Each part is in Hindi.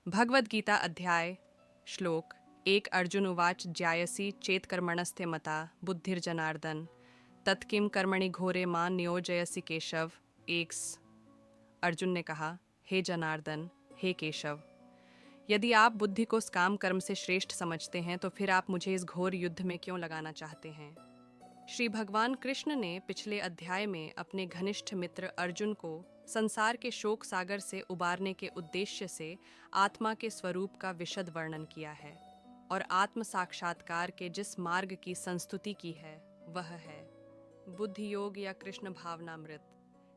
भगवद्गीता अध्याय श्लोक 1 अर्जुन उवाच ज्यायसि चेत्कर्मणस्ते मता बुद्धिर्जनार्दन तत्किं कर्मणि घोरे मां नियोजयसि केशव। एक्स अर्जुन ने कहा, हे जनार्दन, हे केशव, यदि आप बुद्धि को काम कर्म से श्रेष्ठ समझते हैं तो फिर आप मुझे इस घोर युद्ध में क्यों लगाना चाहते हैं। श्री भगवान कृष्ण ने पिछले अध्याय में अपने घनिष्ठ मित्र अर्जुन को संसार के शोक सागर से उबारने के उद्देश्य से आत्मा के स्वरूप का विशद वर्णन किया है और आत्म साक्षात्कार के जिस मार्ग की संस्तुति की है वह है बुद्धि योग या कृष्ण भावनामृत।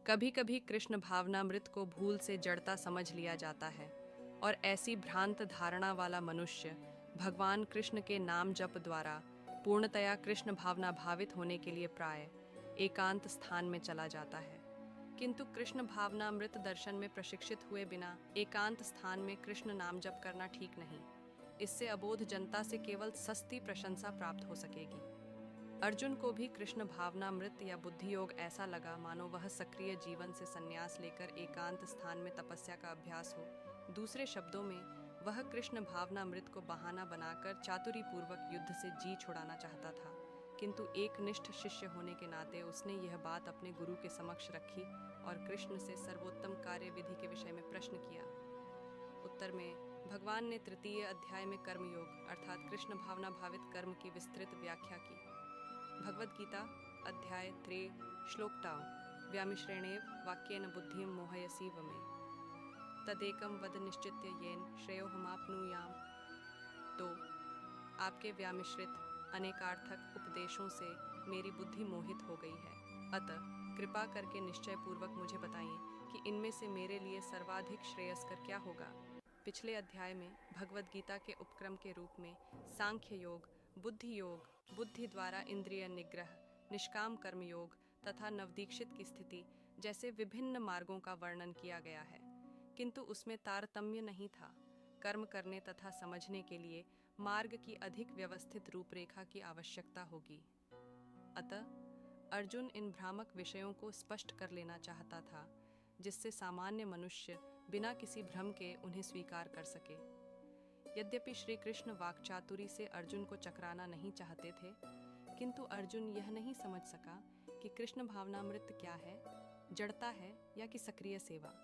कभी कभी कृष्ण भावनामृत को भूल से जड़ता समझ लिया जाता है और ऐसी भ्रांत धारणा वाला मनुष्य भगवान कृष्ण के नाम जप द्वारा पूर्णतया कृष्ण भावना भावित होने के लिए प्राय एकांत स्थान में चला जाता है। किंतु कृष्ण भावनामृत दर्शन में प्रशिक्षित हुए बिना एकांत स्थान में कृष्ण नाम जप करना ठीक नहीं। इससे अबोध जनता से केवल सस्ती प्रशंसा प्राप्त हो सकेगी। अर्जुन को भी कृष्ण भावनामृत या बुद्धि योग ऐसा लगा मानो वह सक्रिय जीवन से संन्यास लेकर एकांत स्थान में तपस्या का अभ्यास हो। दूसरे शब्दों में वह कृष्ण भावनामृत को बहाना बनाकर चातुरीपूर्वक युद्ध से जी छुड़ाना चाहता था। किंतु एक निष्ठ शिष्य होने के नाते उसने यह बात अपने गुरु के समक्ष रखी और कृष्ण से सर्वोत्तम कार्य विधि के विषय में प्रश्न किया। उत्तर में भगवान ने तृतीय अध्याय में कर्मयोग अर्थात कृष्ण भावना भावित कर्म की विस्तृत व्याख्या की। भगवद्गीता अध्याय 3 श्लोक 2 व्यामिश्रेणेव वाक्येन बुद्धिं मोहयसीव मे तदेकं वद निश्चित्य येन श्रेयोहमाप्नुयाम। तो आपके व्यामिश्रित अनेकार्थक उपदेशों से मेरी बुद्धि मोहित हो गई है, अतः कृपा करके निश्चय पूर्वक मुझे बताइए कि इनमें से मेरे लिए सर्वाधिक श्रेयस्कर क्या होगा। पिछले अध्याय में भगवद गीता के उपक्रम के रूप में सांख्य योग, बुद्धि योग, बुद्धि द्वारा इंद्रिय निग्रह, निष्काम कर्म योग तथा नवदीक्षित की स्थिति जैसे विभिन्न मार्गों का वर्णन किया गया है, किंतु उसमें तारतम्य नहीं था। कर्म करने तथा समझने के लिए मार्ग की अधिक व्यवस्थित रूपरेखा की आवश्यकता होगी। अतः अर्जुन इन भ्रामक विषयों को स्पष्ट कर लेना चाहता था, जिससे सामान्य मनुष्य बिना किसी भ्रम के उन्हें स्वीकार कर सके। यद्यपि श्री कृष्ण वाक्चातुरी से अर्जुन को चकराना नहीं चाहते थे, किंतु अर्जुन यह नहीं समझ सका कि कृष्ण भावनामृत क्या है, जड़ता है या कि सक्रिय सेवा।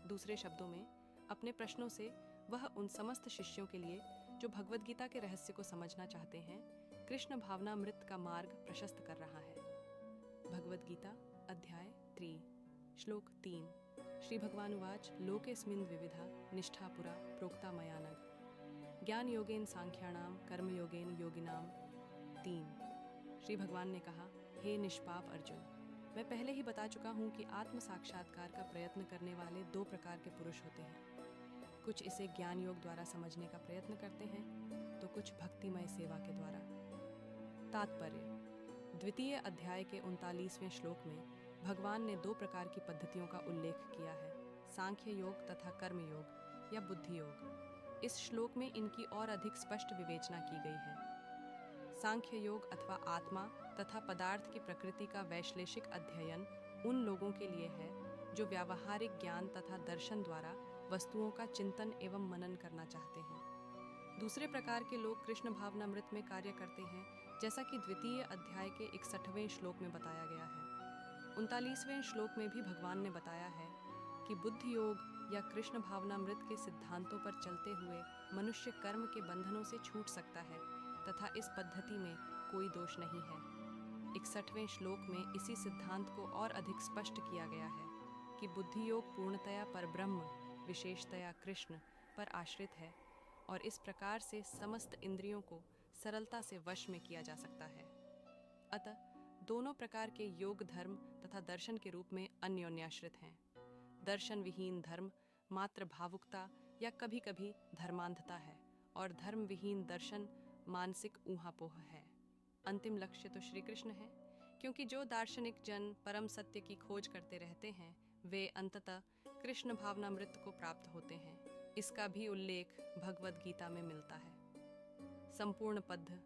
दूसरे शब्दों में अपने प्रश्नों से वह उन समस्त शिष्यों के लिए जो भगवद गीता के रहस्य को समझना चाहते हैं, कृष्ण भावनामृत का मार्ग प्रशस्त कर रहा है। भगवद गीता अध्याय 3 श्लोक 3 श्री भगवान उवाच लोकेस्मिन् द्विविधा निष्ठा पुरा प्रोक्ता मया नघ ज्ञान योगेन सांख्याणाम कर्म योगेन योगिनाम 3। श्री भगवान ने कहा, हे निष्पाप अर्जुन, मैं पहले ही बता चुका हूँ कि आत्म साक्षात्कार का प्रयत्न करने वाले 2 प्रकार के पुरुष होते हैं। कुछ इसे ज्ञान योग द्वारा समझने का प्रयत्न करते हैं तो कुछ भक्तिमय सेवा के द्वारा। तात्पर्य द्वितीय अध्याय के 39वें श्लोक में भगवान ने 2 प्रकार की पद्धतियों का उल्लेख किया है, सांख्य योग तथा कर्म योग या बुद्धि योग। इस श्लोक में इनकी और अधिक स्पष्ट विवेचना की गई है। सांख्य योग अथवा आत्मा तथा पदार्थ की प्रकृति का वैश्लेषिक अध्ययन उन लोगों के लिए है जो व्यावहारिक ज्ञान तथा दर्शन द्वारा वस्तुओं का चिंतन एवं मनन करना चाहते हैं। दूसरे प्रकार के लोग कृष्ण भावनामृत में कार्य करते हैं, जैसा कि द्वितीय अध्याय के 61वें श्लोक में बताया गया है। 39वें श्लोक में भी भगवान ने बताया है कि बुद्धि योग या कृष्ण भावनामृत के सिद्धांतों पर चलते हुए मनुष्य कर्म के बंधनों से छूट सकता है तथा इस पद्धति में कोई दोष नहीं है। 61वें श्लोक में इसी सिद्धांत को और अधिक स्पष्ट किया गया है कि बुद्धि योग पूर्णतया परब्रह्म, विशेषतया कृष्ण पर आश्रित है और इस प्रकार से समस्त इंद्रियों को सरलता से वश में किया जा सकता है। अतः दोनों प्रकार के योग धर्म तथा दर्शन के रूप में अन्योन्याश्रित हैं। दर्शन विहीन धर्म मात्र भावुकता या कभी कभी धर्मांधता है और धर्म विहीन दर्शन मानसिक ऊहापोह है। अंतिम लक्ष्य तो श्री कृष्ण है, क्योंकि जो दार्शनिक जन परम सत्य की खोज करते रहते हैं वे अंततः कृष्ण भावनामृत को प्राप्त होते हैं। इसका भी उल्लेख भगवद गीता में मिलता है। संपूर्ण पद्य